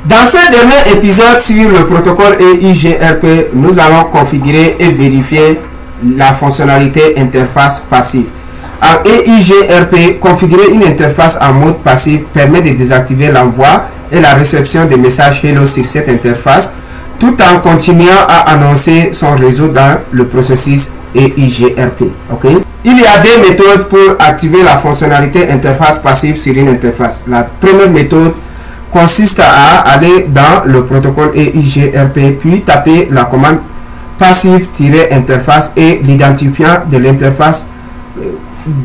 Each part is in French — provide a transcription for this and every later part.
Dans ce dernier épisode sur le protocole EIGRP, nous allons configurer et vérifier la fonctionnalité interface passive. En EIGRP, configurer une interface en mode passif permet de désactiver l'envoi et la réception des messages Hello sur cette interface, tout en continuant à annoncer son réseau dans le processus EIGRP. Okay? Il y a deux méthodes pour activer la fonctionnalité interface passive sur une interface. La première méthode consiste à aller dans le protocole EIGRP, puis taper la commande passive-interface et l'identifiant de l'interface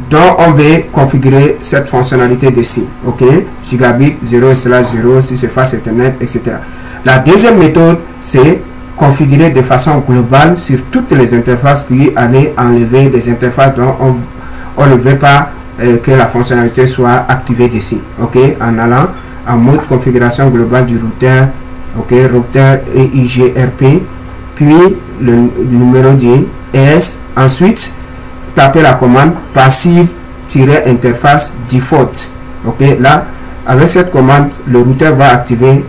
dont on veut configurer cette fonctionnalité dessus. Ok, gigabit 0/0, si c'est face Ethernet, etc. La deuxième méthode, c'est configurer de façon globale sur toutes les interfaces, puis aller enlever les interfaces dont on ne veut pas que la fonctionnalité soit activée dessus. Ok, en allant en mode configuration globale du routeur, ok, routeur EIGRP, puis le numéro du ES. Ensuite, taper la commande passive-interface default. Ok, là, avec cette commande, le routeur va activer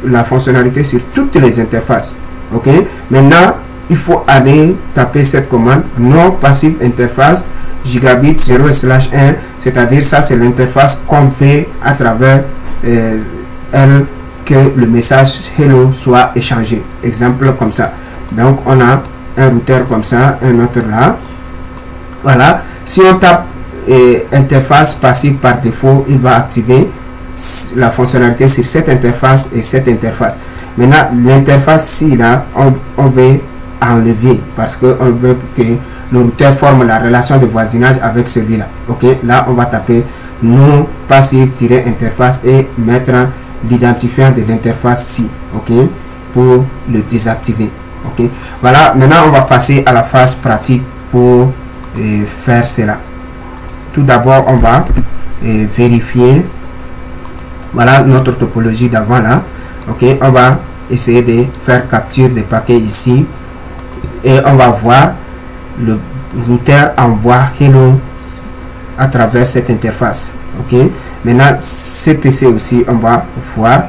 la fonctionnalité sur toutes les interfaces. Ok, maintenant, il faut aller taper cette commande non passive interface gigabit 0/1, c'est-à-dire ça, c'est l'interface qu'on fait à travers elle que le message hello soit échangé. Exemple comme ça. Donc, on a un routeur comme ça, un autre là. Voilà, si on tape interface passive par défaut, il va activer la fonctionnalité sur cette interface et cette interface. Maintenant, l'interface ci là, on veut enlever parce qu'on veut que le routeur forme la relation de voisinage avec celui-là. Ok, là on va taper non passive-interface et mettre l'identifiant de l'interface ci. Ok, pour le désactiver. Ok, voilà, maintenant on va passer à la phase pratique pour faire cela. Tout d'abord, on va vérifier, voilà notre topologie d'avant là. Ok, on va essayer de faire capture des paquets ici et on va voir le routeur envoie hello à travers cette interface. Ok, maintenant CPC aussi, on va voir,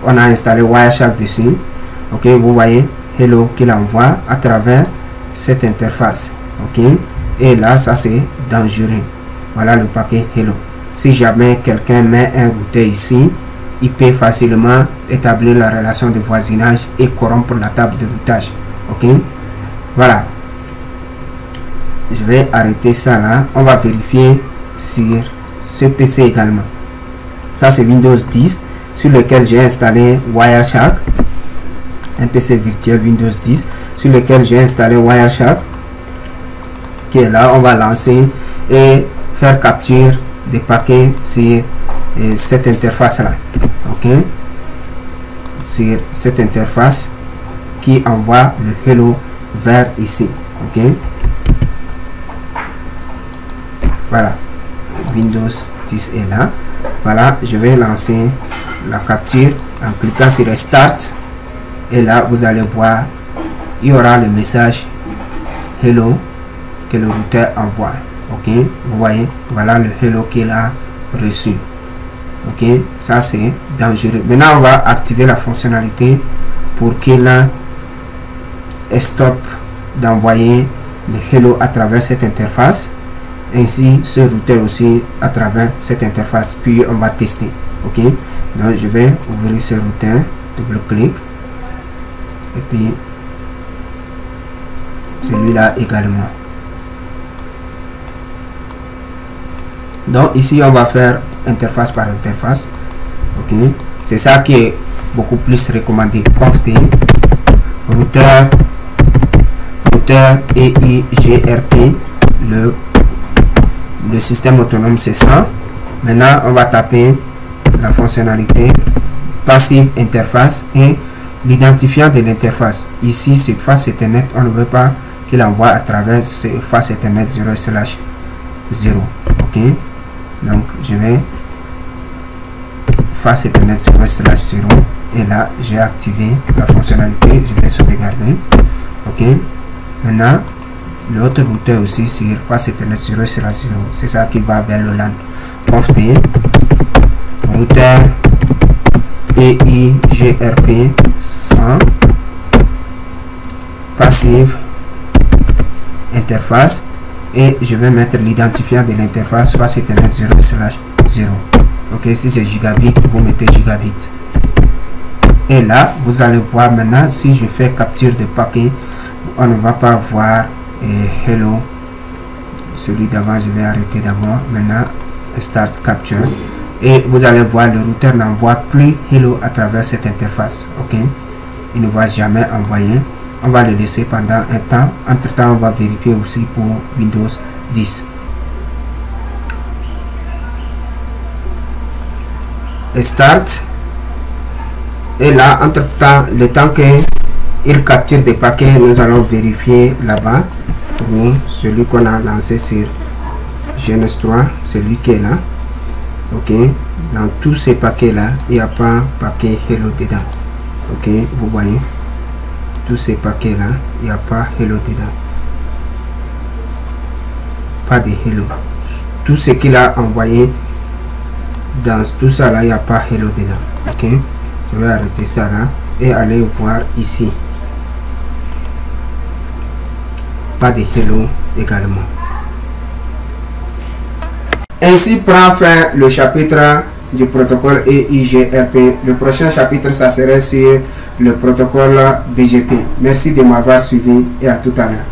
on a installé Wireshark dessus. Ok, vous voyez hello qu'il envoie à travers cette interface. Ok, et là ça c'est dangereux. Voilà le paquet hello. Si jamais quelqu'un met un routeur ici, il peut facilement établir la relation de voisinage et corrompre la table de routage. Ok, voilà, je vais arrêter ça là. On va vérifier sur ce PC également. Ça c'est Windows 10 sur lequel j'ai installé Wireshark, un PC virtuel Windows 10 sur lequel j'ai installé Wireshark, qui est là. On va lancer et faire capture des paquets sur cette interface là. Ok, sur cette interface qui envoie le hello vers ici. Ok, voilà, Windows 10 est là. Voilà, je vais lancer la capture en cliquant sur Start et là vous allez voir, il y aura le message hello que le routeur envoie. Ok, vous voyez, voilà le hello qu'il a reçu. Ok, ça c'est dangereux. Maintenant on va activer la fonctionnalité pour qu'il stoppe d'envoyer le hello à travers cette interface, ainsi ce routeur aussi à travers cette interface. Puis on va tester. Ok, donc je vais ouvrir ce routeur, double clic, et puis celui-là également. Donc ici on va faire interface par interface. Ok, c'est ça qui est beaucoup plus recommandé. Conft routeur EIGRP, le système autonome c'est ça. Maintenant on va taper la fonctionnalité passive interface et l'identifiant de l'interface. Ici c'est face Ethernet, on ne veut pas qu'il envoie à travers ce face Ethernet 0/0. Ok, donc je vais face Ethernet 0/0 et là j'ai activé la fonctionnalité. Je vais sauvegarder. Ok, maintenant l'autre routeur aussi sur face Ethernet 0/0, c'est ça qui va vers le LAN. Conft routeur EIGRP 100 passive interface, et je vais mettre l'identifiant de l'interface, soit c'est Ethernet 0/0. Ok, si c'est gigabit, vous mettez gigabit. Et là, vous allez voir maintenant, si je fais capture de paquet, on ne va pas voir hello. Celui d'avant, je vais arrêter d'abord. Maintenant, start capture. Et vous allez voir, le routeur n'envoie plus hello à travers cette interface. Ok, il ne va jamais envoyer. On va le laisser pendant un temps. Entre temps, on va vérifier aussi pour Windows 10. Et start. Et là, entre temps, le temps qu'il capture des paquets, nous allons vérifier là-bas. Pour celui qu'on a lancé sur GNS3, celui qui est là. Ok, dans tous ces paquets là, il n'y a pas paquet hello dedans. Ok, vous voyez, tous ces paquets là, il n'y a pas hello dedans. Pas de hello. Tout ce qu'il a envoyé dans tout ça là, il n'y a pas hello dedans. Ok, je vais arrêter ça là et aller voir ici. Pas de hello également. Ainsi prend fin le chapitre du protocole EIGRP. Le prochain chapitre, ça serait sur le protocole BGP. Merci de m'avoir suivi et à tout à l'heure.